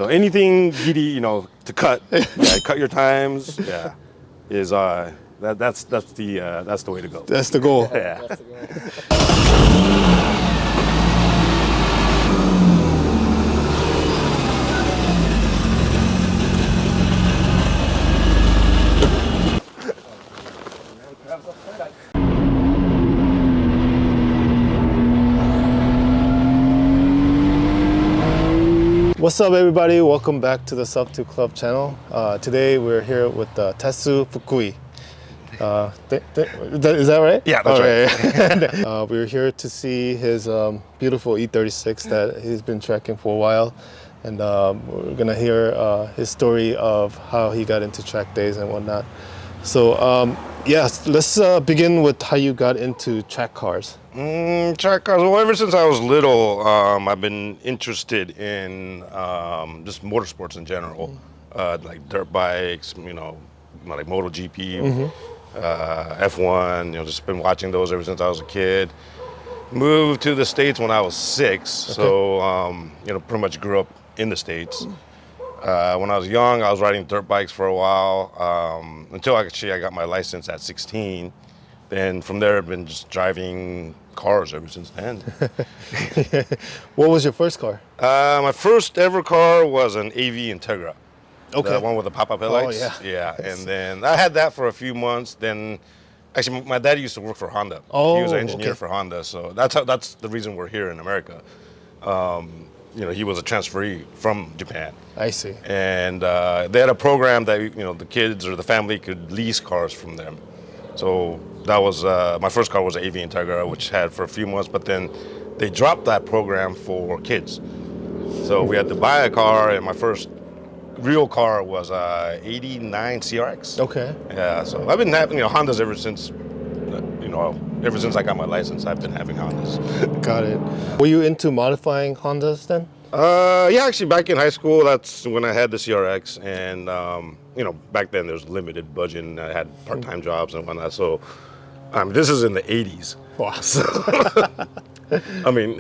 So anything giddy, to cut, cut your times, is that's the way to go. That's the goal. Yeah. That's the goal. What's up, everybody? Welcome back to the Sub 2 Club channel. Today we're here with Tetsu Fukui. Is that right? Yeah, that's right. We're here to see his beautiful E36 that he's been tracking for a while. And we're gonna hear his story of how he got into track days and whatnot. So yes, let's begin with how you got into track cars. Track cars. Well, ever since I was little, I've been interested in just motorsports in general, like dirt bikes, like MotoGP, F1. Just been watching those ever since I was a kid. Moved to the States when I was 6, so pretty much grew up in the States. When I was young, I was riding dirt bikes for a while until I got my license at 16. Then from there, I've been just driving cars ever since then. What was your first car? My first ever car was an AV Integra. Okay. The one with the pop-up headlights. Oh, yeah. Yeah, and then I had that for a few months. Then, actually, my dad used to work for Honda. Oh, he was an engineer okay. for Honda, so that's the reason we're here in America. He was a transferee from Japan. I see. And they had a program that the kids or the family could lease cars from them. So that was my first car was an AV Integra, which had for a few months, but then they dropped that program for kids. So we had to buy a car, and my first real car was a '89 CRX. Okay. Yeah. So I've been having Hondas ever since ever since I got my license. I've been having Hondas. Got it. Were you into modifying Hondas then? Yeah, actually back in high school, that's when I had the CRX, and back then there was limited budget, and I had part-time jobs and whatnot. So, this is in the '80s. Wow. So,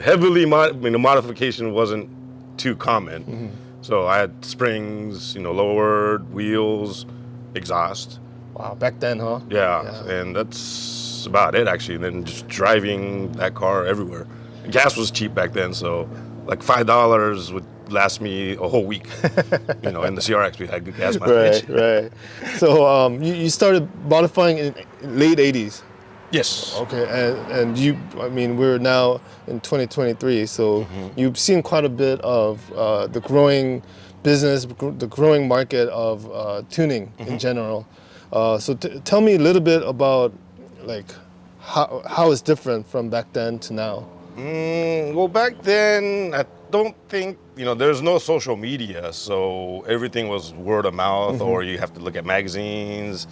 heavily modification wasn't too common. So I had springs, lowered wheels, exhaust. Wow, back then, huh? Yeah, and that's about it actually. And then just driving that car everywhere. Gas was cheap back then, so like $5 would last me a whole week. In the CRX we had good gas mileage. Right. So you started modifying in late '80s. Yes. Okay, and we're now in 2023, so you've seen quite a bit of the growing business, the growing market of tuning in general. So tell me a little bit about how it's different from back then to now. Well, back then, I don't think, there's no social media, so everything was word of mouth, or you have to look at magazines.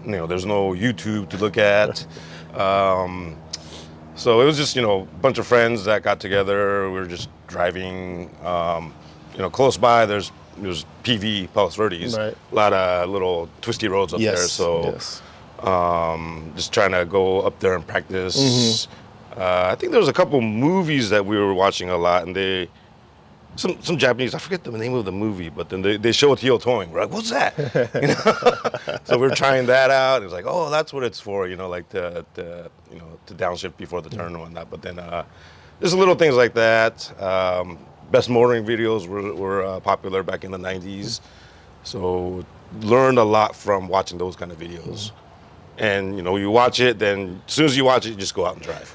There's no YouTube to look at. So it was just, a bunch of friends that got together. We were just driving, close by, there's PV, Palos Verdes, right. A lot of little twisty roads up there. So just trying to go up there and practice. I think there was a couple movies that we were watching a lot, and some Japanese, I forget the name of the movie, but then they showed heel towing. We're like, what's that? So we're trying that out. It's like, oh, that's what it's for, like to downshift before the turn and whatnot. But then there's little things like that. Best motoring videos were popular back in the 90s. So learned a lot from watching those kind of videos. And you watch it, then as soon as you watch it, you just go out and drive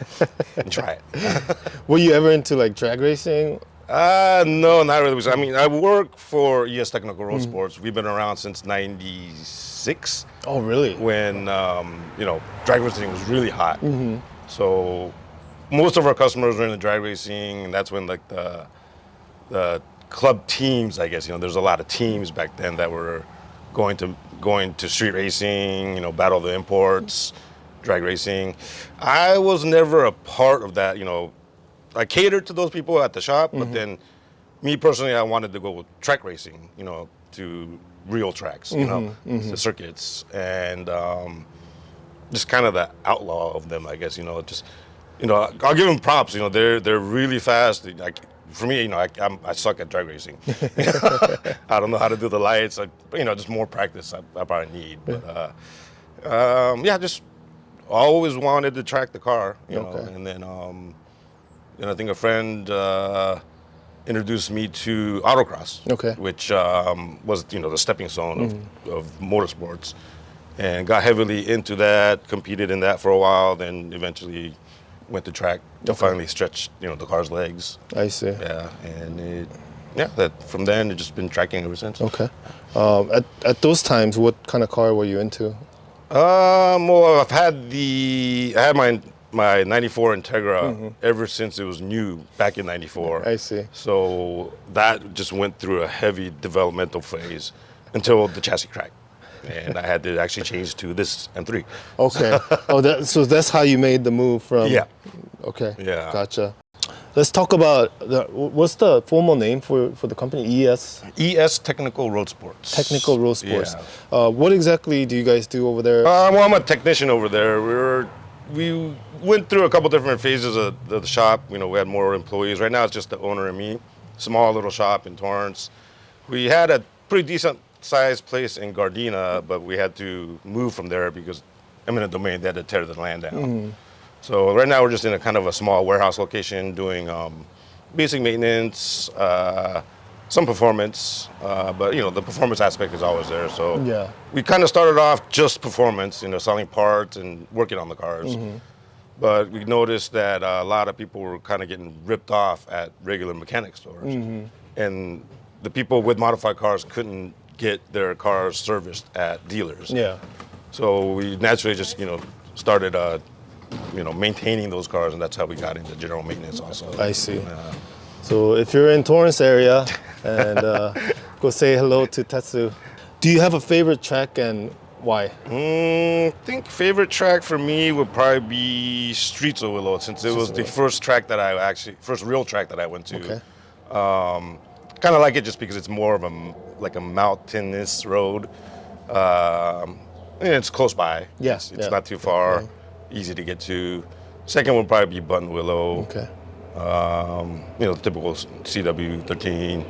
and try it. Were you ever into drag racing? No, not really. I work for ES Technical Road Sports. We've been around since '96. Oh, really? When drag racing was really hot. So most of our customers were in the drag racing, and that's when the club teams, I guess, there's a lot of teams back then that were going to street racing, battle of the imports, drag racing. I was never a part of that, I catered to those people at the shop, but then me personally, I wanted to go with track racing, to real tracks, the circuits, and just kind of the outlaw of them, I guess, I'll give them props, they're really fast. for me, I suck at drag racing. I don't know how to do the lights. Just more practice I probably need. But just always wanted to track the car, and then I think a friend introduced me to autocross, which was the stepping stone of motorsports, and got heavily into that. Competed in that for a while, then eventually went to track to finally stretch the car's legs. I see. Yeah, and that from then it's just been tracking ever since. Okay. At those times, what kind of car were you into? Well, I had my 94 Integra ever since it was new back in 94. I see. So that just went through a heavy developmental phase until the chassis cracked. And I had to actually change to this M3. Okay. So that's how you made the move from... Yeah. Okay. Yeah. Gotcha. Let's talk about, what's the formal name for the company? ES? ES Technical Road Sports. Technical Road Sports. Yeah. What exactly do you guys do over there? Well, I'm a technician over there. We went through a couple different phases of the shop. We had more employees. Right now it's just the owner and me. Small little shop in Torrance. We had a pretty decent sized place in Gardena, but we had to move from there because eminent domain, they had to tear the land down. So right now we're just in a kind of a small warehouse location doing basic maintenance, some performance, but the performance aspect is always there. So we kind of started off just performance, selling parts and working on the cars. But we noticed that a lot of people were kind of getting ripped off at regular mechanic stores. And the people with modified cars couldn't get their cars serviced at dealers. Yeah. So we naturally just, started maintaining those cars, and that's how we got into general maintenance also. I see. So if you're in Torrance area, and go say hello to Tetsu. Do you have a favorite track and why? I think favorite track for me would probably be Streets of Willow, since it was the first real track that I went to. Okay. Kind of like it just because it's more of a mountainous road. And it's close by. Yes. It's not too far. Easy to get to. Second would probably be Button Willow. Okay. Typical CW13.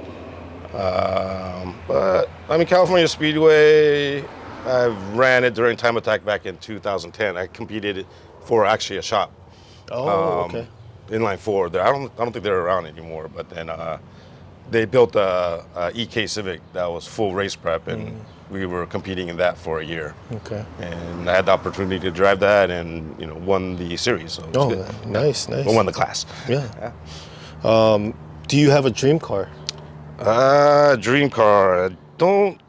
But California Speedway, I ran it during Time Attack back in 2010. I competed for actually a shop. Okay. Inline 4. I don't think they're around anymore. But then they built a EK Civic that was full race prep, and we were competing in that for a year. Okay. And I had the opportunity to drive that, and won the series. So it was good. Nice. I won the class. Yeah. Do you have a dream car? Dream car. I don't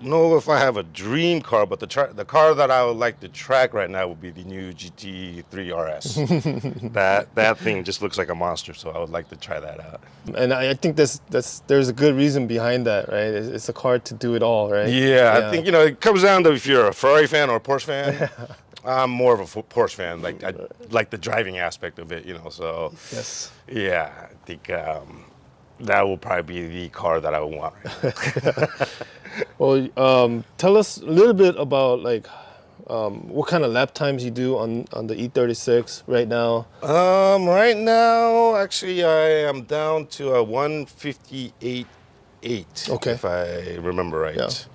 know if I have a dream car, but the car that I would like to track right now would be the new GT3 RS. that thing just looks like a monster, so I would like to try that out. And I think there's a good reason behind that, right? It's a car to do it all, right? Yeah. I think it comes down to if you're a Ferrari fan or a Porsche fan. I'm more of a Porsche fan. I like the driving aspect of it, So yes. Yeah, I think that will probably be the car that I would want. Well, tell us a little bit about what kind of lap times you do on the E36 right now. Right now, actually, I am down to a 158.8. Okay. If I remember right.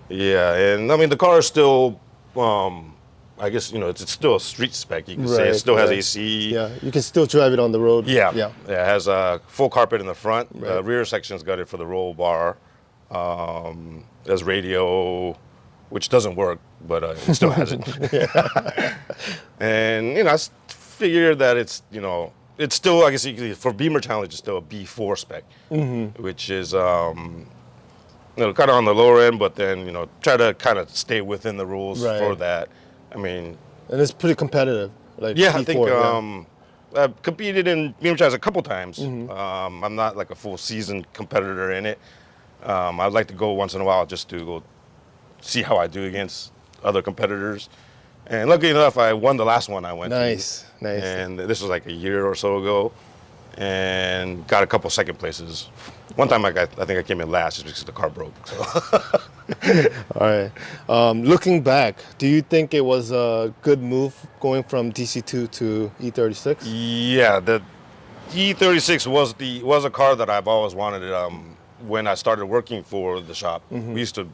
Yeah. And the car is still, I guess it's still a street spec. You can say it still has AC. Yeah, you can still drive it on the road. Yeah. It has a full carpet in the front. Right. The rear section's got it for the roll bar. There's radio, which doesn't work, but it still has it. And I figured that it's it's still, I guess for Beamer Challenge, it's still a B4 spec, which is kind of on the lower end, but then try to kind of stay within the rules for that. And it's pretty competitive. B4, I think I've competed in Beamer Challenge a couple times. I'm not like a full seasoned competitor in it. I'd like to go once in a while just to go see how I do against other competitors. And luckily enough, I won the last one I went to. Nice. And this was like a year or so ago, and got a couple second places. One time I think I came in last just because the car broke. So. All right. Looking back, do you think it was a good move going from DC2 to E36? Yeah, The E36 was a car that I've always wanted. When I started working for the shop, we used to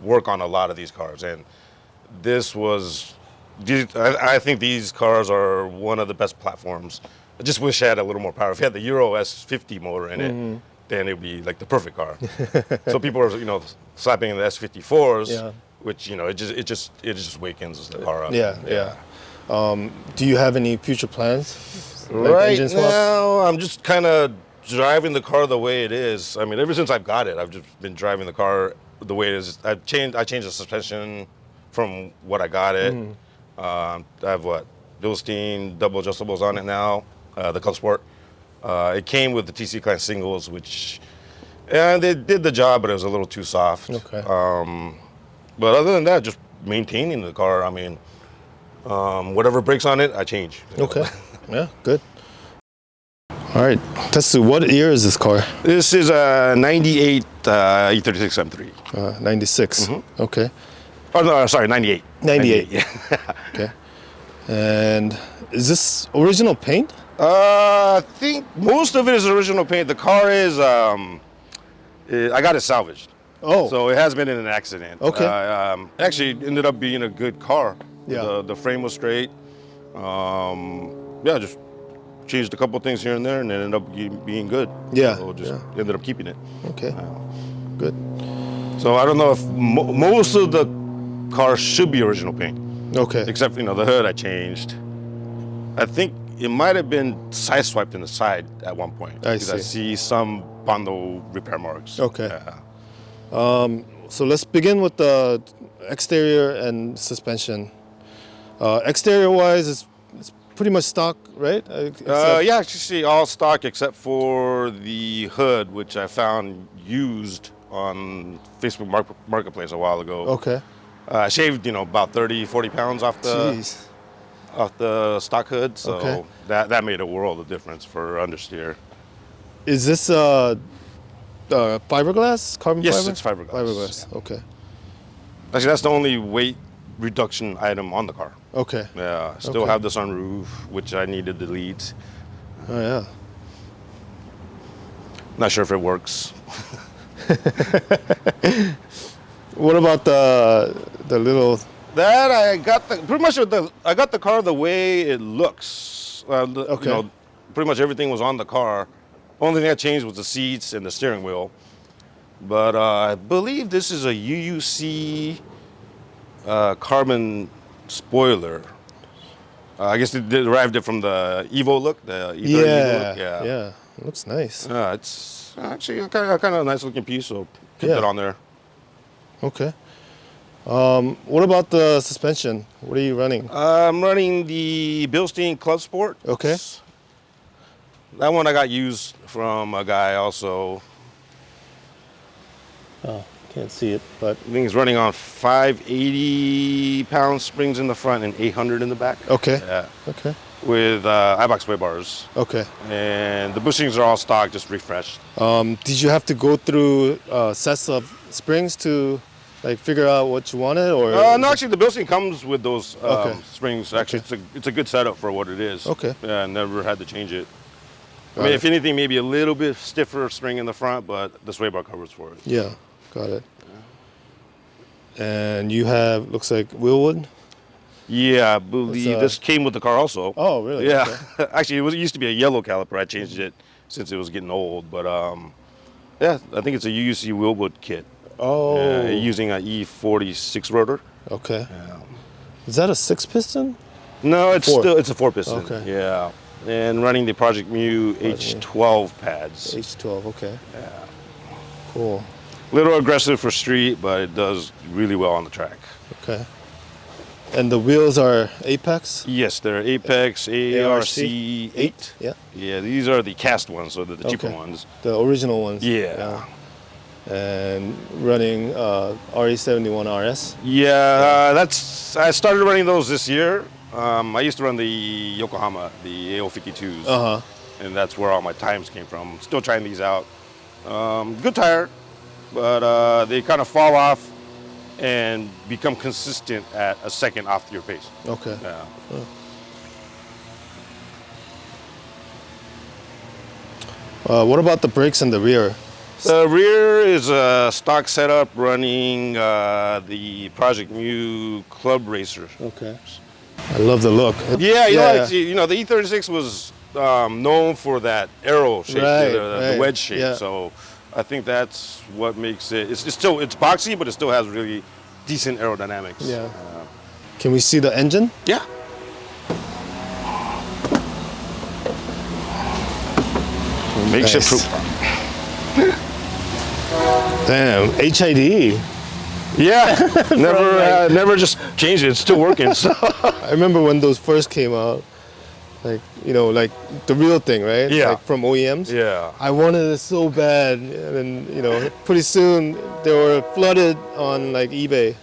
work on a lot of these cars, and this was. I think these cars are one of the best platforms. I just wish I had a little more power. If you had the Euro S50 motor in it, then it would be like the perfect car. So people are slapping in the S54s, which it just wakens the car up. Yeah. Do you have any future plans? Right now, I'm just kind of driving the car the way it is. I mean, ever since I've got it, I've just been driving the car the way it is. I changed the suspension from what I got it. I have Bilstein double adjustables on it now, the Club Sport. It came with the TC Clan singles, which they did the job, but it was a little too soft. Okay. But other than that, just maintaining the car. I mean, whatever breaks on it, I change. Okay. Yeah, good. All right, Tetsu, what year is this car? This is a 98 E36 M3. 96. Okay. Oh, no, sorry, 98. 98. Yeah. Okay. And is this original paint? I think most of it is original paint. The car is, I got it salvaged. Oh. So it has been in an accident. Okay. Actually ended up being a good car. Yeah. The frame was straight. Just changed a couple things here and there, and it ended up being good. Yeah. So just ended up keeping it. Okay. Good. So I don't know if most of the car should be original paint. Okay. Except, the hood I changed. I think it might have been side swiped in the side at one point. I Because I see some Bondo repair marks. Okay. Yeah. So let's begin with the exterior and suspension. Exterior-wise, it's pretty much stock, right? Yeah, actually all stock except for the hood, which I found used on Facebook Marketplace a while ago. Okay. I shaved, about 30, 40 pounds off the stock hood, so that made a world of difference for understeer. Is this fiberglass, carbon fiber? Yes, it's fiberglass. Fiberglass, okay. Actually, that's the only weight reduction item on the car. Okay. Yeah, still have the sunroof, which I need to delete. Oh, yeah. Not sure if it works. What about the little? That I got I got the car the way it looks. Pretty much everything was on the car. Only thing I changed was the seats and the steering wheel. But I believe this is a UUC carbon spoiler. I guess they derived it from the Evo look, the E30 Evo look. Yeah. It looks nice. It's actually kind of a nice looking piece, so keep it on there. Okay. What about the suspension? What are you running? I'm running the Bilstein Club Sport. Okay. That one I got used from a guy also. Oh, can't see it, but I think it's running on 580-pound springs in the front and 800 in the back. okay. Yeah. Okay. With iBox sway bars. Okay. And the bushings are all stock, just refreshed. Did you have to go through sets of springs to figure out what you wanted, or? No, actually, the Bilstein comes with those springs. Actually, it's a good setup for what it is. Okay. Yeah, I never had to change it. I mean, if anything, maybe a little bit stiffer spring in the front, but the sway bar covers for it. Yeah, got it. And you have, looks like wheelwood? Yeah, I believe this came with the car also. Oh, really? Yeah. Okay. Actually, it used to be a yellow caliper. I changed it since it was getting old. But yeah, I think it's a UUC wheelwood kit. Oh. Using an E46 rotor. Okay. Yeah. Is that a 6-piston? No, it's Four. still a 4-piston. Okay. Yeah. And running the Project Mu H12 pads. H12, okay. Yeah. Cool. Little aggressive for street, but it does really well on the track. Okay. And the wheels are Apex? Yes, they're Apex ARC8. Yeah. Yeah, these are the cast ones, so they're the cheaper ones. The original ones? Yeah. And running RE71 RS? Yeah, I started running those this year. I used to run the Yokohama, the AO52s. Uh-huh. And that's where all my times came from. Still trying these out. Good tire, but they kind of fall off and become consistent at a second off your pace. Okay. Yeah. What about the brakes in the rear? The rear is a stock setup running the Project Mu Club Racer. Okay. I love the look. Yeah, you know, the E36 was known for that arrow shape, the wedge shape. Yeah. So I think that's what makes it. It's boxy, but it still has really decent aerodynamics. Yeah. Can we see the engine? Yeah. Makeshift proof. Damn, HID. Yeah, never just changed it. It's still working. So. I remember when those first came out, like, you know, like the real thing, right? Yeah. Like from OEMs. Yeah. I wanted it so bad, and then, you know, pretty soon they were flooded on like eBay.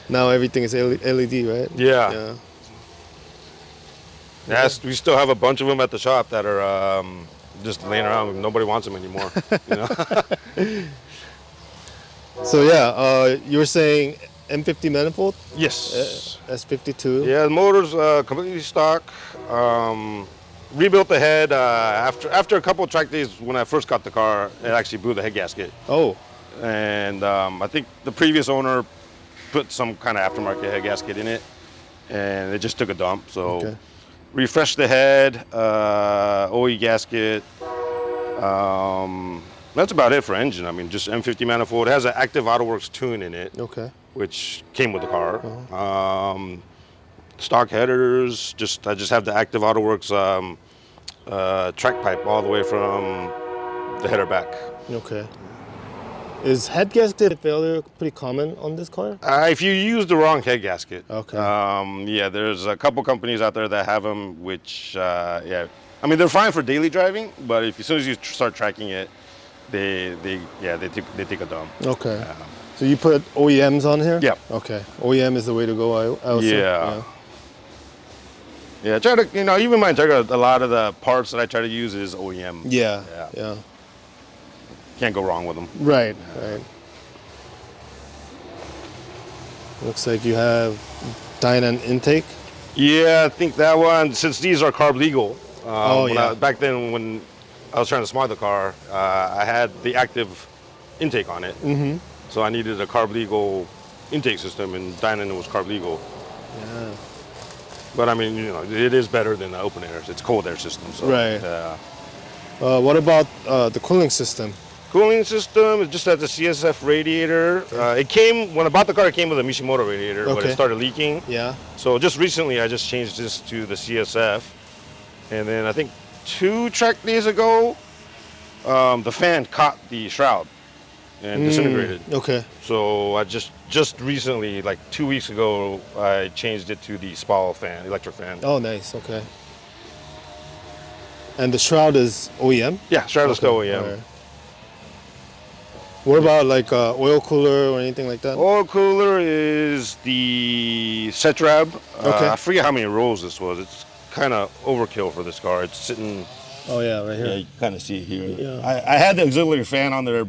Now everything is LED, right? Yeah. Yes, we still have a bunch of them at the shop that are just laying around. Nobody wants them anymore. You know. So yeah, you were saying M50 manifold? Yes. S52? Yeah, the motor's completely stock. Rebuilt the head after a couple of track days when I first got the car. It actually blew the head gasket. Oh. And I think the previous owner put some kind of aftermarket head gasket in it, and it just took a dump. So refreshed the head, OE gasket. That's about it for engine. I mean, just M50 manifold. It has an active AutoWorks tune in it, which came with the car. Stock headers. I just have the active AutoWorks track pipe all the way from the header back. Okay. Is head gasket failure pretty common on this car? If you use the wrong head gasket. Okay. Yeah, there's a couple companies out there that have them, which, yeah. I mean, they're fine for daily driving, but as soon as you start tracking it, they take a dump. Okay. So you put OEMs on here? Yeah. Okay. OEM is the way to go, I also. Yeah. Yeah, I try to, you know, even my Integra, a lot of the parts that I try to use is OEM. Yeah. Can't go wrong with them. Right. Looks like you have Dynan intake. Yeah, I think that one, since these are carb legal. Back then when I was trying to smart the car, I had the active intake on it. So I needed a carb legal intake system, and Dynan was carb legal. Yeah. But I mean, you know, it is better than the open air. It's a cold air system. So, right. What about the cooling system? Cooling system is just at the CSF radiator. It came, when I bought the car, it came with a Mishimoto radiator, but it started leaking. Yeah. So just recently, I just changed this to the CSF. And then I think 2 track days ago, the fan caught the shroud and disintegrated. Okay. So I just recently, like 2 weeks ago, I changed it to the SPAL fan, electric fan. Oh, nice. Okay. And the shroud is OEM? Yeah, shroud is still OEM. Right. What about like oil cooler or anything like that? Oil cooler is the Cetrab. I forget how many rows this was. It's kind of overkill for this car. It's sitting. Oh yeah, right here. Yeah, you kind of see it here. Yeah. I had the auxiliary fan on there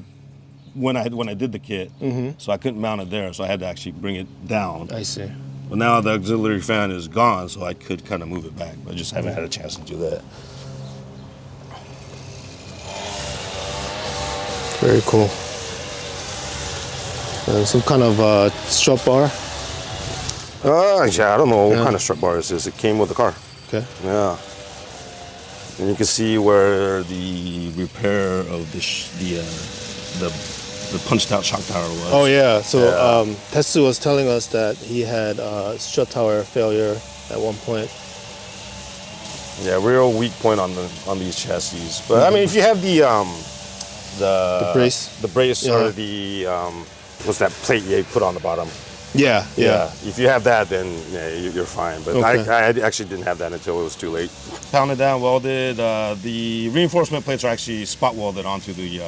when I did the kit, so I couldn't mount it there, so I had to actually bring it down. I see. But now the auxiliary fan is gone, so I could kind of move it back. But I just haven't had a chance to do that. Very cool. Some kind of strut bar. Yeah, I don't know what kind of strut bar this is. It came with the car. Okay. Yeah. And you can see where the repair of the punched out shock tower was. Oh yeah. So Tetsu was telling us that he had strut tower failure at one point. Yeah, real weak point on these chassis. But I mean, if you have the brace or the what's that plate you put on the bottom? Yeah. If you have that, then you're fine. But I actually didn't have that until it was too late. Pounded down, welded. The reinforcement plates are actually spot welded onto the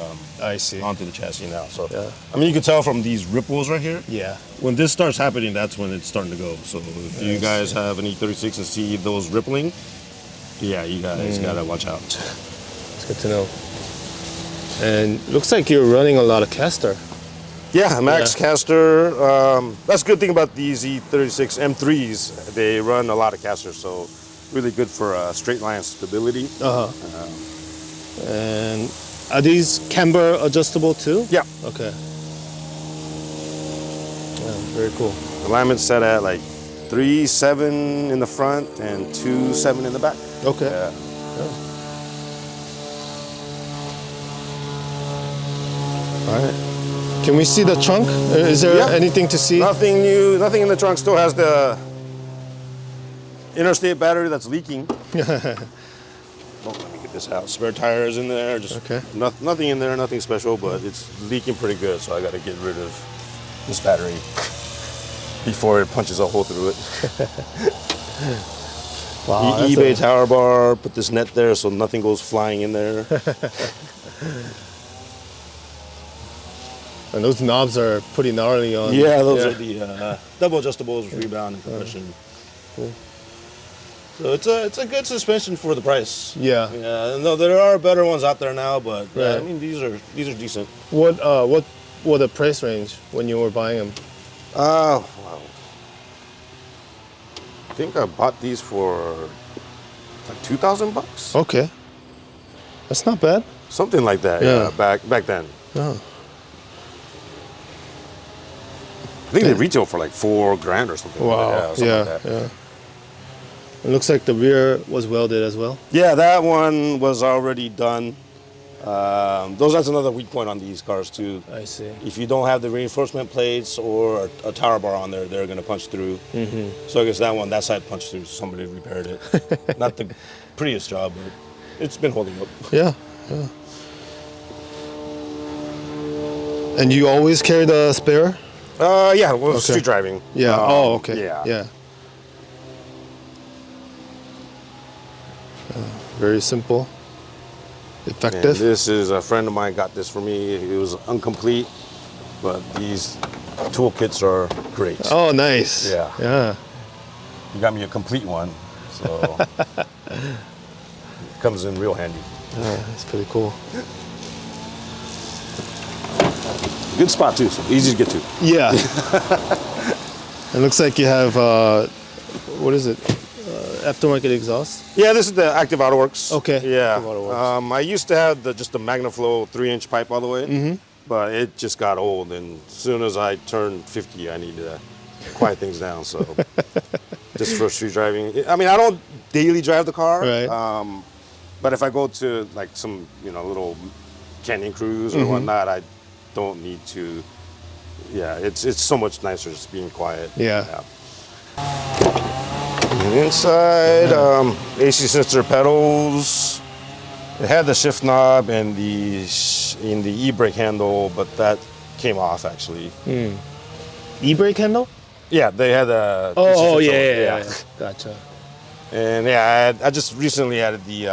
onto the chassis now. So I mean, you can tell from these ripples right here. Yeah. When this starts happening, that's when it's starting to go. So if you guys have an E36 and see those rippling, yeah, you guys gotta watch out. It's good to know. And looks like you're running a lot of caster. Yeah, max caster. That's a good thing about these E36 M3s. They run a lot of casters, so really good for straight line stability. And Are these camber adjustable too? Yeah. Okay. Yeah, very cool. Alignment's set at like 3.7 in the front and 2.7 in the back. Okay. Yeah. All right. Can we see the trunk? Is there anything to see? Nothing new. Nothing in the trunk. Still has the interstate battery that's leaking. Oh, let me get this out. Spare tires in there. Just nothing in there. Nothing special, but it's leaking pretty good. So I got to get rid of this battery before it punches a hole through it. Wow, eBay tower bar. Put this net there so nothing goes flying in there. And those knobs are pretty gnarly on. Yeah, those are the double adjustables, rebound and compression. Cool. So it's a good suspension for the price. Yeah. Yeah. No, there are better ones out there now, but I mean these are decent. What the price range when you were buying them? Wow. I think I bought these for like $2,000. Okay. That's not bad. Something like that. Yeah. Back then. Oh. I think they retail for like $4,000 or something. Wow. Like that. Yeah. It looks like the rear was welded as well. Yeah, that one was already done. That's another weak point on these cars too. I see. If you don't have the reinforcement plates or a tower bar on there, they're gonna punch through. Mm-hmm. So I guess that side punched through. So somebody repaired it. Not the prettiest job, but it's been holding up. Yeah. And you always carry the spare? Yeah, well, street driving. Yeah. Okay. Yeah. Very simple, effective. And this is a friend of mine got this for me. It was incomplete, but these toolkits are great. Oh, nice. Yeah. You got me a complete one, so it comes in real handy. Yeah, that's pretty cool. Good spot too, so easy to get to. Yeah. It looks like you have, what is it? Aftermarket exhaust? Yeah, this is the Active AutoWorks. Okay. Yeah. Active AutoWorks. I used to have just the MagnaFlow 3-inch pipe all the way, but it just got old, and as soon as I turned 50, I needed to quiet things down. So just for street driving. I mean, I don't daily drive the car, right? But if I go to like some little canyon cruise or whatnot, I don't need to. Yeah, it's so much nicer just being quiet. Yeah. Inside, AC sensor pedals. It had the shift knob and the e-brake handle, but that came off actually. E-brake handle? Yeah, they had a. Oh, yeah. Gotcha. And yeah, I just recently added the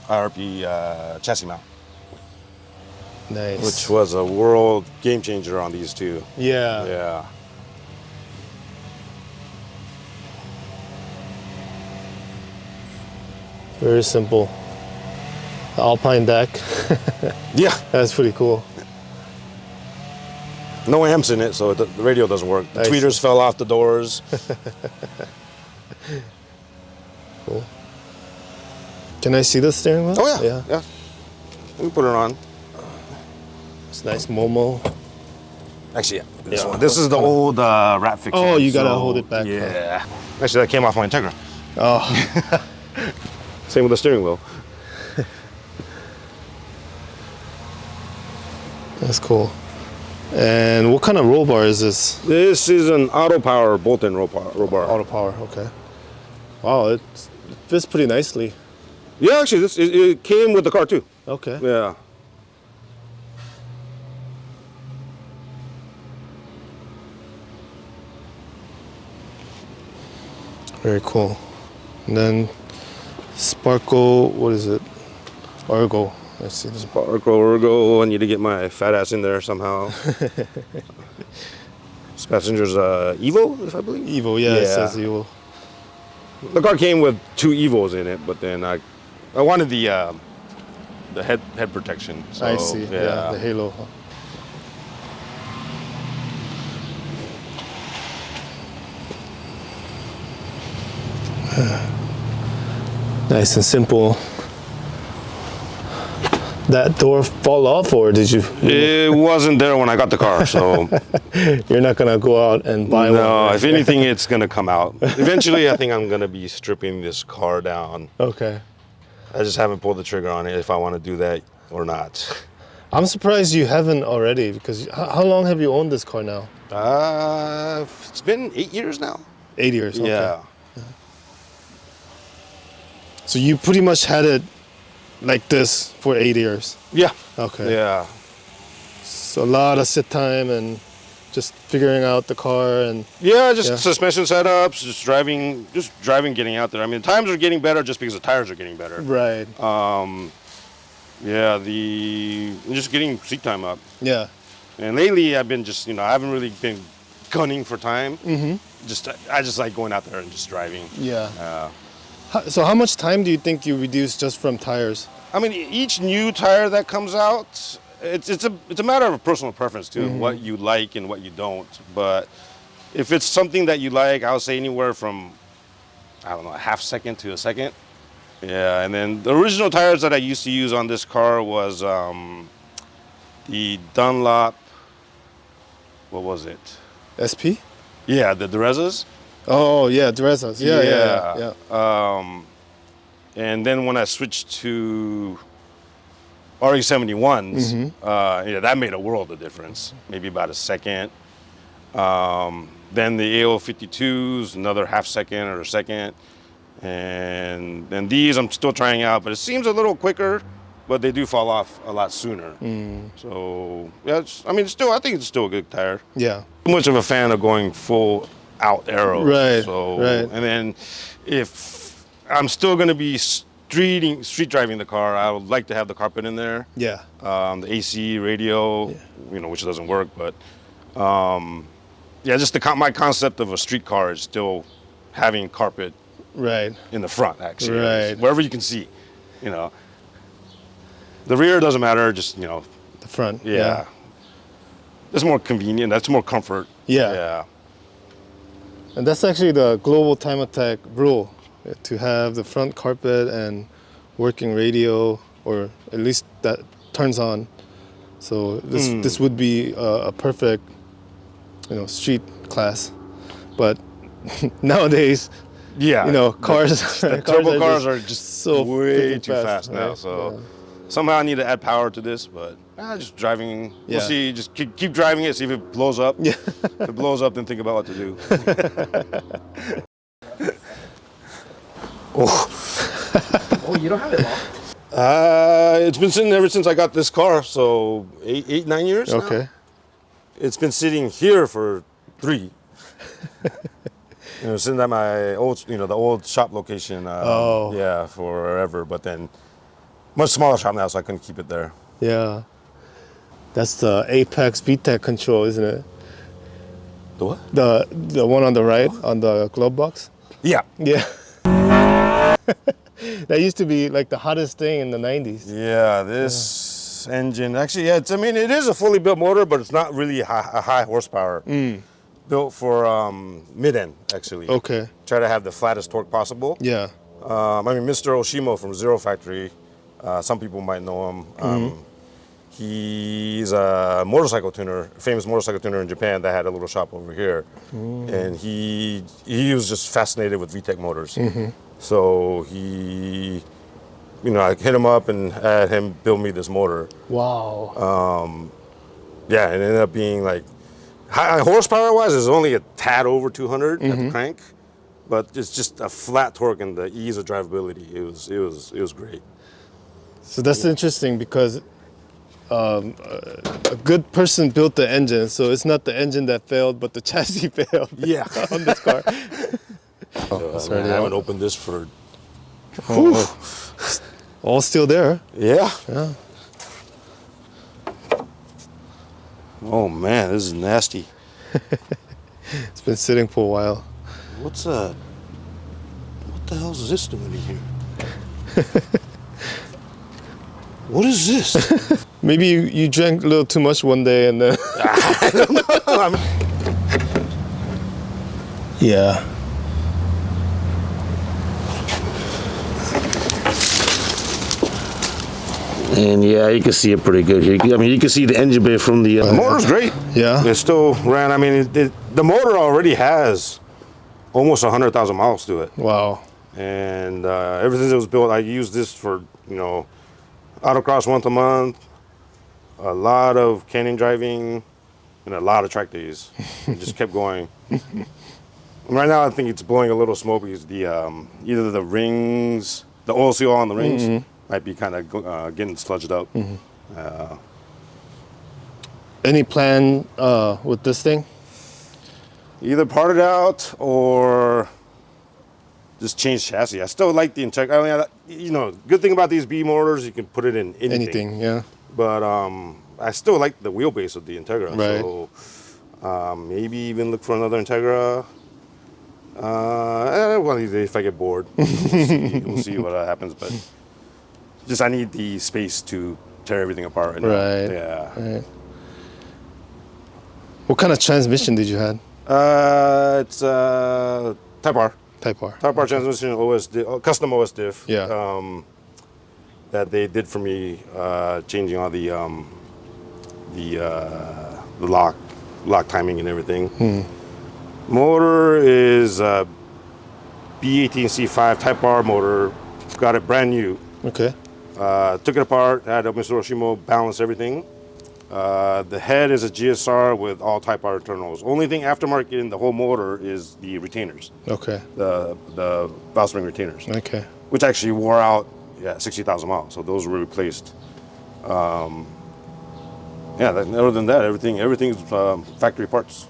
IRP chassis mount. Nice. Which was a world game changer on these two. Yeah. Yeah. Very simple. The Alpine deck. Yeah. That's pretty cool. No amps in it, so the radio doesn't work. The tweeters fell off the doors. Cool. Can I see the steering wheel? Oh, yeah. Let me put it on. It's nice Momo. Actually, yeah. This one. This is the old wrap fixture. Oh, you gotta hold it back. Yeah. Actually, that came off my Integra. Oh. Same with the steering wheel. That's cool. And what kind of roll bar is this? This is an auto power bolt-in roll bar. Auto power, okay. Wow, it fits pretty nicely. Yeah, actually, it came with the car too. Okay. Yeah. Very cool. And then Sparkle, what is it? Argo. Let's see. Sparkle, Ergo. I need to get my fat ass in there somehow. This passenger's Evo, if I believe. Evo, yeah, it says Evo. The car came with 2 Evos in it, but then I wanted the head protection. So, I see. Yeah, the halo. Nice and simple. that door fall off, or did you? It wasn't there when I got the car, so You're not gonna go out and buy one. no. Right? If anything, it's gonna come out. Eventually, I think I'm gonna be stripping this car down. Okay. I just haven't pulled the trigger on it if I want to do that or not. I'm surprised you haven't already, because how long have you owned this car now? It's been 8 years now. 8 years. Okay. Yeah. So you pretty much had it like this for 8 years. Yeah. Okay. Yeah. So a lot of sit time and just figuring out the car and. Yeah, just Yeah. suspension setups, just driving, getting out there. I mean, times are getting better just because the tires are getting better. Right. Yeah, just getting seat time up. Yeah. And lately, I've been just, I haven't really been gunning for time. Mm-hmm. I just like going out there and just driving. Yeah. So how much time do you think you reduce just from tires? I mean, each new tire that comes out, it's a matter of personal preference too, what you like and what you don't. But if it's something that you like, I would say anywhere from, I don't know, a half second to a second. Yeah, and then the original tires that I used to use on this car was the Dunlop, what was it? SP? Yeah, the Durezas. Oh yeah, Dressas. Yeah. And then when I switched to RE71s, that made a world of difference. Maybe about a second. Then the AO52s, another half second or a second. And then these I'm still trying out, but it seems a little quicker, but they do fall off a lot sooner. So yeah, I think it's still a good tire. Yeah. Too much of a fan of going full out arrows. Right. So, right. And then if I'm still going to be street driving the car, I would like to have the carpet in there. Yeah. The AC, radio, which doesn't work, but just my concept of a street car is still having carpet. Right. In the front, actually. Right. Wherever you can see, The rear doesn't matter, just, The front. Yeah. It's more convenient. That's more comfort. Yeah. Yeah. And that's actually the global time attack rule, to have the front carpet and working radio, or at least that turns on. So this would be a perfect, street class. But nowadays, cars, the turbo cars are just so way freaking too fast now. right? So somehow I need to add power to this, but just driving. Yeah. We'll see. Just keep driving it. See if it blows up. Yeah. If it blows up, then think about what to do. Oh, you don't have it locked? It's been sitting ever since I got this car. So 9 years. Okay. Now. It's been sitting here for 3. Sitting at my old, the old shop location. Yeah, forever. But then, much smaller shop now, so I couldn't keep it there. Yeah. That's the Apex VTEC control, isn't it? The what? The one on the right, on the glove box? Yeah. Yeah. That used to be like the hottest thing in the 90s. Yeah, this engine, actually, it is a fully built motor, but it's not really a high horsepower. Built for mid-end, actually. Okay. Try to have the flattest torque possible. Yeah. Mr. Oshimo from Zero Factory, some people might know him. He's a motorcycle tuner, famous motorcycle tuner in Japan that had a little shop over here. And he was just fascinated with VTEC motors. So I hit him up and had him build me this motor. Wow. It ended up being like, horsepower-wise, it's only a tad over 200 at the crank, but it's just a flat torque and the ease of drivability. It was great. So that's interesting, because a good person built the engine, so it's not the engine that failed, but the chassis failed. Yeah. On this car. I haven't opened this for. All still there. Yeah. Yeah. Oh man, this is nasty. It's been sitting for a while. What the hell is this doing in here? What is this? Maybe you drank a little too much one day and then. I don't know. Yeah. And yeah, you can see it pretty good here. I mean, you can see the engine bay from the... The motor's great. Yeah. It still ran. I mean, the motor already has almost 100,000 miles to it. Wow. And ever since it was built, I used this for, you know, autocross once a month, a lot of canyon driving, and a lot of track days. It just kept going. Right now, I think it's blowing a little smoke because the either the rings, the oil seal on the rings, might be kind of getting sludged up. Any plan with this thing? Either part it out or just change chassis. I still like the Integra. I mean, you know, good thing about these B motors, you can put it in anything. Anything, yeah. But I still like the wheelbase of the Integra. Right. So maybe even look for another Integra. One of these days, if I get bored, we'll see what happens. But just I need the space to tear everything apart. Right. Right. Yeah. Right. What kind of transmission did you have? It's Type R. Type R. Type R transmission, custom OS diff. Yeah. That they did for me, changing all the lock timing and everything. Motor is b18c5 Type R motor. Got it brand new. Okay. Took it apart, had a Mr. Oshimo balance everything. The head is a GSR with all Type R internals. Only thing aftermarket in the whole motor is the retainers. Okay. The valve spring retainers. Okay. Which actually wore out, 60,000 miles. So those were replaced. Other than that, everything's factory parts.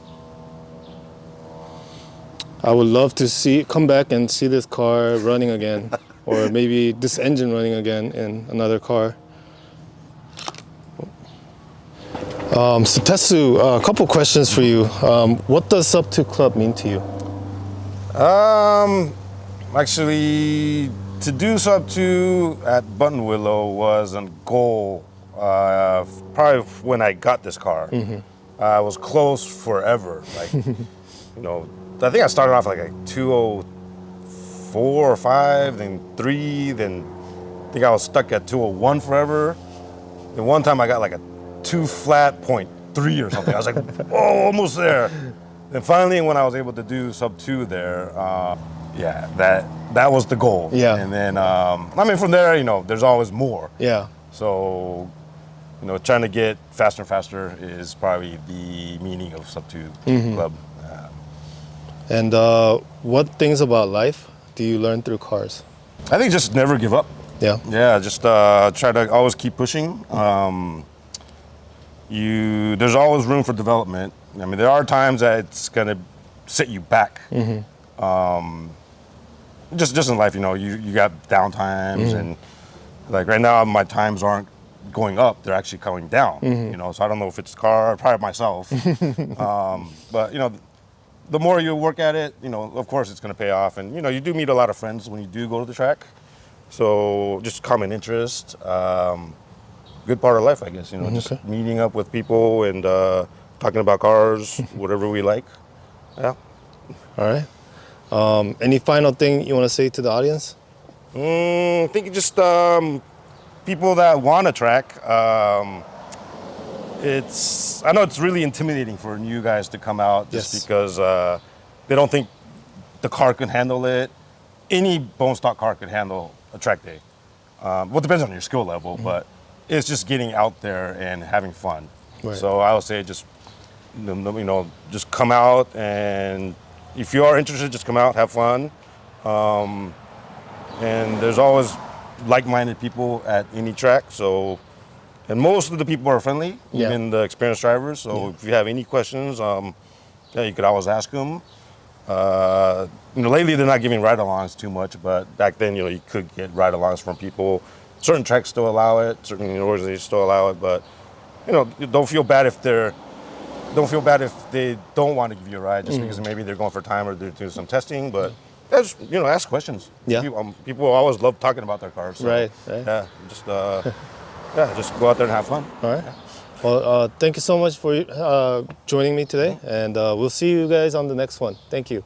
I would love to come back and see this car running again, or maybe this engine running again in another car. So Tetsu, a couple questions for you. What does Sub 2 Club mean to you? Actually, to do Sub 2 at Button Willow was a goal. Probably when I got this car, I was close forever. Like, you know, I think I started off like a 204 or 5, then 3, then I think I was stuck at 201 forever. Then one time I got like a 2 flat 0.3 or something. I was like, oh, almost there. Then finally, when I was able to do Sub 2 there, that was the goal. Yeah. And then, I mean, from there, you know, there's always more. Yeah. So, you know, trying to get faster and faster is probably the meaning of Sub 2 Club. And what things about life do you learn through cars? I think just never give up. Yeah. Yeah, just try to always keep pushing. There's always room for development. I mean, there are times that it's gonna set you back. Just in life, you know, you got down times, and like right now my times aren't going up; they're actually going down. You know, so I don't know if it's the car, or probably myself. But you know, the more you work at it, you know, of course it's gonna pay off, and you know, you do meet a lot of friends when you do go to the track. So just common interest. Good part of life, I guess, you know, just meeting up with people and talking about cars, whatever we like. Yeah. All right. Any final thing you want to say to the audience? I think just people that want to track, I know it's really intimidating for new guys to come out just because they don't think the car can handle it. Any bone stock car could handle a track day. Well, it depends on your skill level, but it's just getting out there and having fun. Right. So I would say just, you know, just come out, and if you are interested, just come out, have fun. And there's always like-minded people at any track. So, and most of the people are friendly, even the experienced drivers. So if you have any questions, you could always ask them. You know, lately they're not giving ride-alongs too much, but back then, you know, you could get ride-alongs from people. Certain tracks still allow it, certain organizations still allow it, but you know, don't feel bad if they don't want to give you a ride just because maybe they're going for time or they're doing some testing. But just, you know, ask questions. Yeah. People always love talking about their cars. So, Right. Yeah, just just go out there and have fun. All right. Well, thank you so much for joining me today, and we'll see you guys on the next one. Thank you.